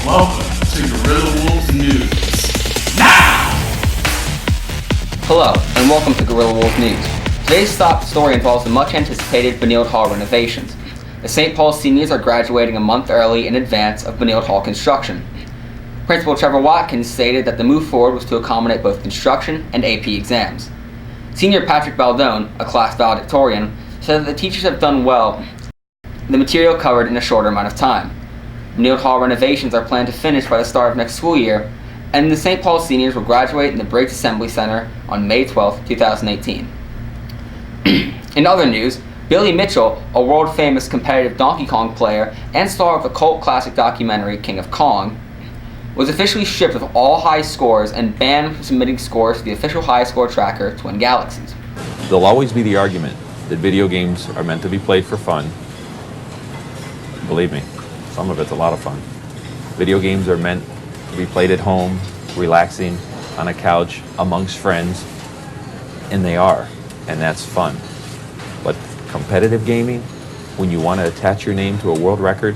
Welcome to Guerrilla Wolves News. Now! Hello, and welcome to Guerrilla Wolves News. Today's top story involves the much-anticipated Benilde Hall renovations. The St. Paul seniors are graduating a month early in advance of Benilde Hall construction. Principal Trevor Watkins stated that the move forward was to accommodate both construction and AP exams. Senior Patrick Baldone, a class valedictorian, said that the teachers have done well, the material covered in a shorter amount of time. Benilde Hall renovations are planned to finish by the start of next school year, and the St. Paul seniors will graduate in the Briggs Assembly Center on May 12, 2018. In other news, Billy Mitchell, a world-famous competitive Donkey Kong player and star of the cult classic documentary King of Kong, was officially stripped of all high scores and banned from submitting scores to the official high score tracker, Twin Galaxies. There'll always be the argument that video games are meant to be played for fun. Believe me, some of it's a lot of fun. Video games are meant to be played at home, relaxing, on a couch, amongst friends, and they are, and that's fun. But competitive gaming, when you want to attach your name to a world record,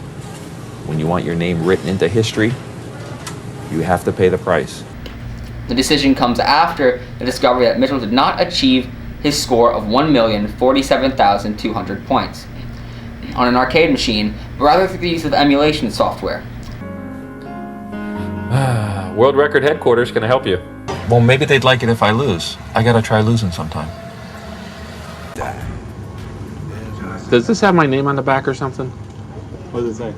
when you want your name written into history, you have to pay the price. The decision comes after the discovery that Mitchell did not achieve his score of 1,047,200 points on an arcade machine, but rather through the use of emulation software. World Record Headquarters, can I help you? Well, maybe they'd like it if I lose. I gotta try losing sometime. Does this have my name on the back or something? What does it say?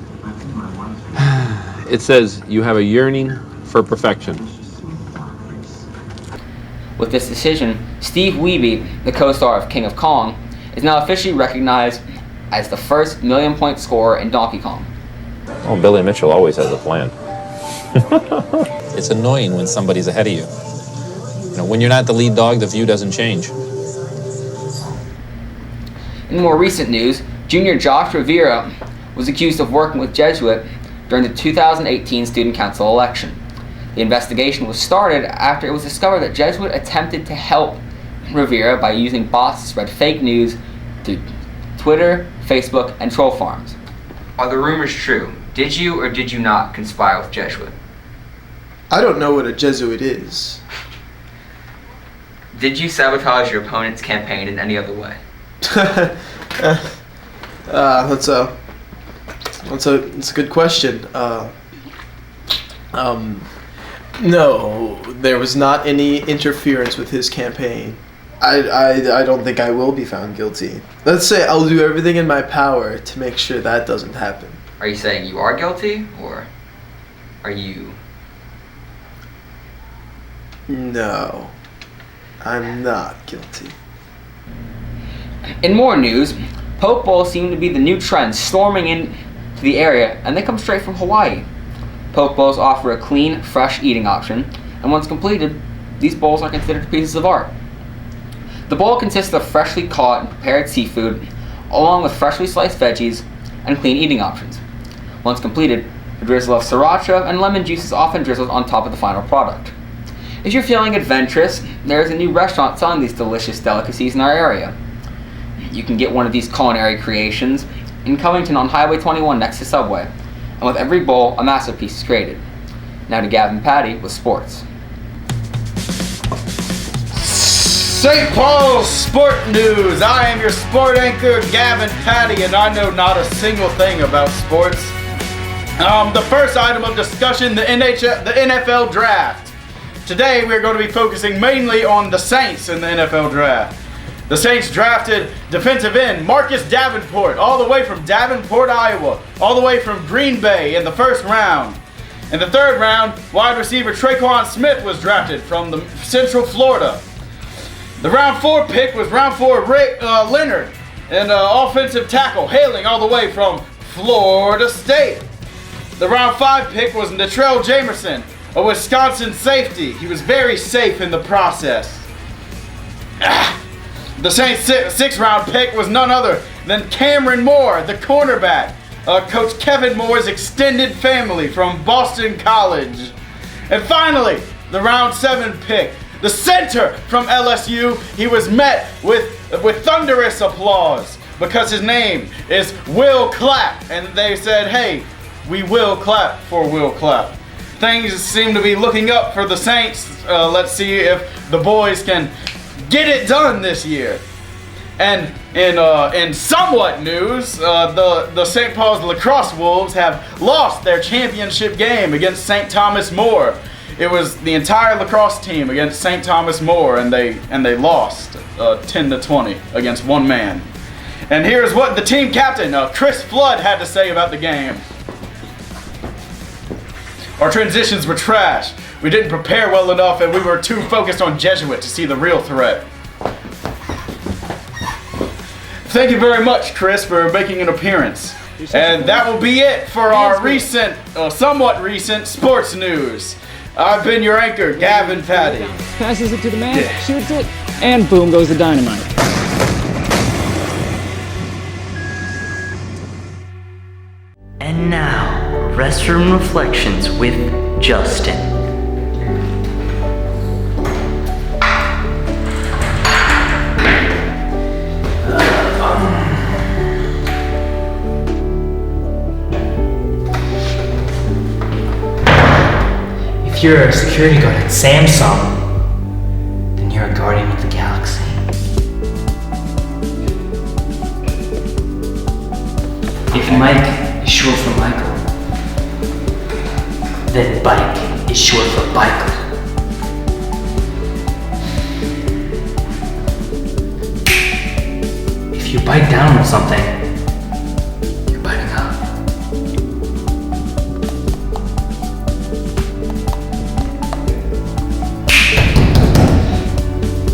It says, you have a yearning for perfection. With this decision, Steve Wiebe, the co-star of King of Kong, is now officially recognized as the first million-point scorer in Donkey Kong. Well, Billy Mitchell always has a plan. It's annoying when somebody's ahead of you. You know, when you're not the lead dog, the view doesn't change. In more recent news, junior Josh Rivera was accused of working with Jesuit during the 2018 Student Council election. The investigation was started after it was discovered that Jesuit attempted to help Rivera by using bots to spread fake news through Twitter, Facebook, and troll farms. Are the rumors true? Did you or did you not conspire with Jesuit? I don't know what a Jesuit is. Did you sabotage your opponent's campaign in any other way? That's a good question. No, there was not any interference with his campaign. I don't think I will be found guilty. Let's say I'll do everything in my power to make sure that doesn't happen. Are you saying you are guilty, or are you... No, I'm not guilty. In more news, poke bowls seem to be the new trend storming into the area, and they come straight from Hawaii. Poke bowls offer a clean, fresh eating option, and once completed, these bowls are considered pieces of art. The bowl consists of freshly caught and prepared seafood, along with freshly sliced veggies and clean eating options. Once completed, a drizzle of sriracha and lemon juice is often drizzled on top of the final product. If you're feeling adventurous, there is a new restaurant selling these delicious delicacies in our area. You can get one of these culinary creations in Covington on Highway 21 next to Subway, and with every bowl, a masterpiece is created. Now to Gavin Patty with sports. St. Paul's Sport News. I am your sport anchor, Gavin Patty, and I know not a single thing about sports. The first item of discussion, the NFL draft. Today we're going to be focusing mainly on the Saints in the NFL draft. The Saints drafted defensive end Marcus Davenport, all the way from Davenport, Iowa, all the way from Green Bay in the first round. In the third round, wide receiver Traquan Smith was drafted from Central Florida. The round 4 pick was round 4 Rick Leonard, an offensive tackle hailing all the way from Florida State. The round 5 pick was Natrell Jamerson, a Wisconsin safety. He was very safe in the process. The Saints' 6th round pick was none other than Cameron Moore, the cornerback, Coach Kevin Moore's extended family from Boston College. And finally, the round 7 pick, the center from LSU. He was met with thunderous applause because his name is Will Clapp, and they said, hey, we will clap for Will Clapp. Things seem to be looking up for the Saints. Let's see if the boys can get it done this year. And in somewhat news, the St. Paul's Lacrosse Wolves have lost their championship game against St. Thomas More. It was the entire lacrosse team against St. Thomas More, and they lost 10-20 against one man. And here's what the team captain, Chris Flood, had to say about the game. Our transitions were trash. We didn't prepare well enough, and we were too focused on Jesuit to see the real threat. Thank you very much, Chris, for making an appearance. And that will be it for our somewhat recent sports news. I've been your anchor, Gavin Patty. Passes it to the man, shoots it, and boom goes the dynamite. And now, Restroom Reflections with Justin. If you're a security guard at Samsung, then you're a guardian of the galaxy. If Mike is short for Michael, then bike is short for biker. If you bite down on something, you're biting up.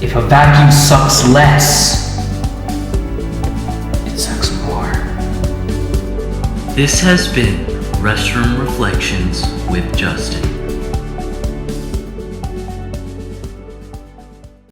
If a vacuum sucks less, it sucks more. This has been Restroom Reflections with Justin.